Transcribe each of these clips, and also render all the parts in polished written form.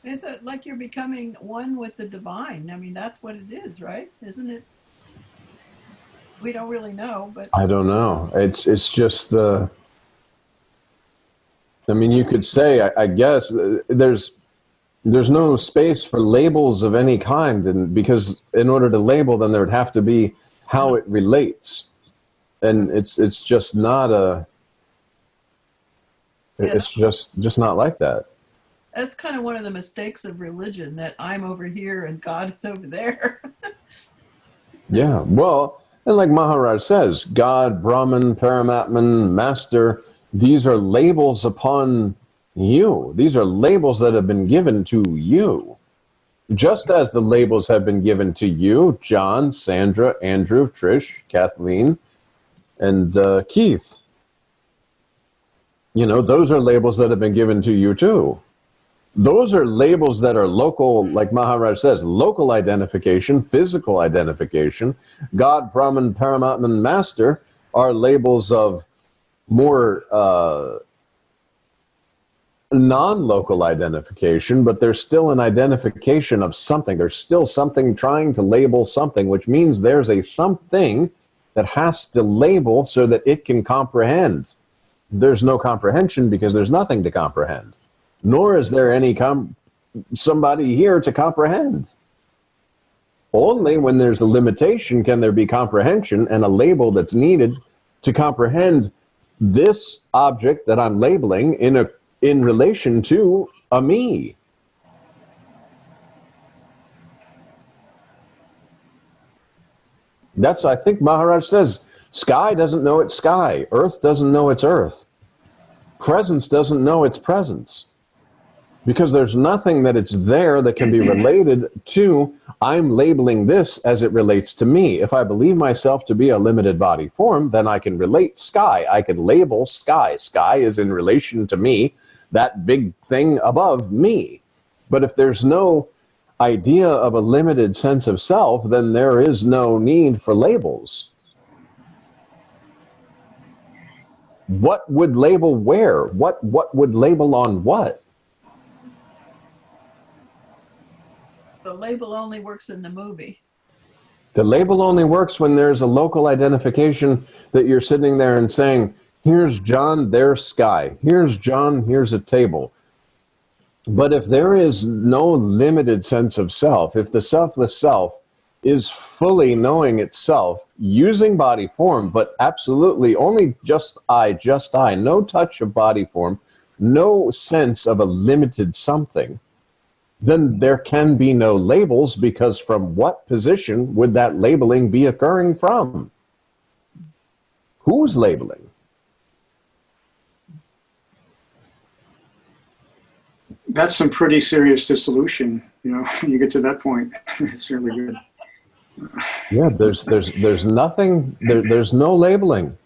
It's like you're becoming one with the divine. I mean, that's what it is, right? Isn't it? We don't really know, but I don't know. It's just the. I mean, you could say, I guess, there's no space for labels of any kind, and because in order to label, then there would have to be how it relates, and it's just not a. yeah, It's just not like that. that's kind of one of the mistakes of religion, that I'm over here and God is over there. Yeah, well, and like Maharaj says, God, Brahman, Paramatman, Master, these are labels upon you. These are labels that have been given to you. Just as the labels have been given to you, John, Sandra, Andrew, Trish, Kathleen, and Keith. You know, those are labels that have been given to you too. Those are labels that are local, like Maharaj says, local identification, physical identification. God, Brahman, Paramatman, Master are labels of more non-local identification, but there's still an identification of something. There's still something trying to label something, which means there's a something that has to label so that it can comprehend. There's no comprehension because there's nothing to comprehend, nor is there any somebody here to comprehend. Only when there's a limitation can there be comprehension and a label that's needed to comprehend this object that I'm labeling in relation to a me. That's, I think Maharaj says, sky doesn't know its sky, earth doesn't know its earth, presence doesn't know its presence. Because there's nothing that it's there that can be related to, I'm labeling this as it relates to me. If I believe myself to be a limited body form, then I can relate sky. I can label sky. Sky is in relation to me, that big thing above me. But if there's no idea of a limited sense of self, then there is no need for labels. What would label where? What would label on what? The label only works in the movie. The label only works when there's a local identification that you're sitting there and saying, here's John, there's Sky. Here's John, here's a table. But if there is no limited sense of self, if the selfless self is fully knowing itself, using body form, but absolutely only just I, no touch of body form, no sense of a limited something, then there can be no labels, because from what position would that labeling be occurring from? Who's labeling? That's some pretty serious dissolution. You know, you get to that point, it's really good. Yeah, there's nothing, there's no labeling.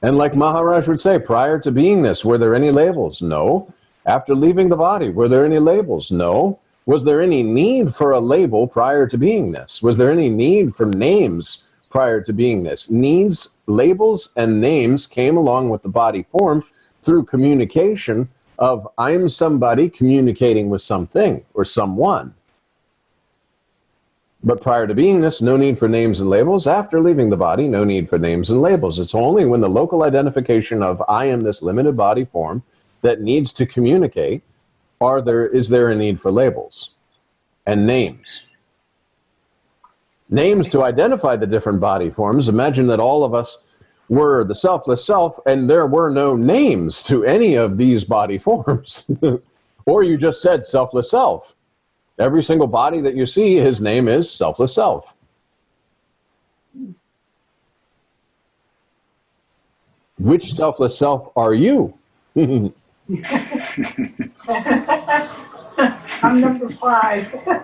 And like Maharaj would say, prior to beingness, were there any labels? No. After leaving the body, were there any labels? No. Was there any need for a label prior to beingness? Was there any need for names prior to beingness? Needs, labels, and names came along with the body form through communication of I'm somebody communicating with something or someone. But prior to beingness, no need for names and labels. After leaving the body, no need for names and labels. It's only when the local identification of I am this limited body form that needs to communicate, is there a need for labels and names. Names to identify the different body forms. Imagine that all of us were the selfless self and there were no names to any of these body forms. Or you just said selfless self. Every single body that you see, his name is selfless self. Which selfless self are you? I'm number 5.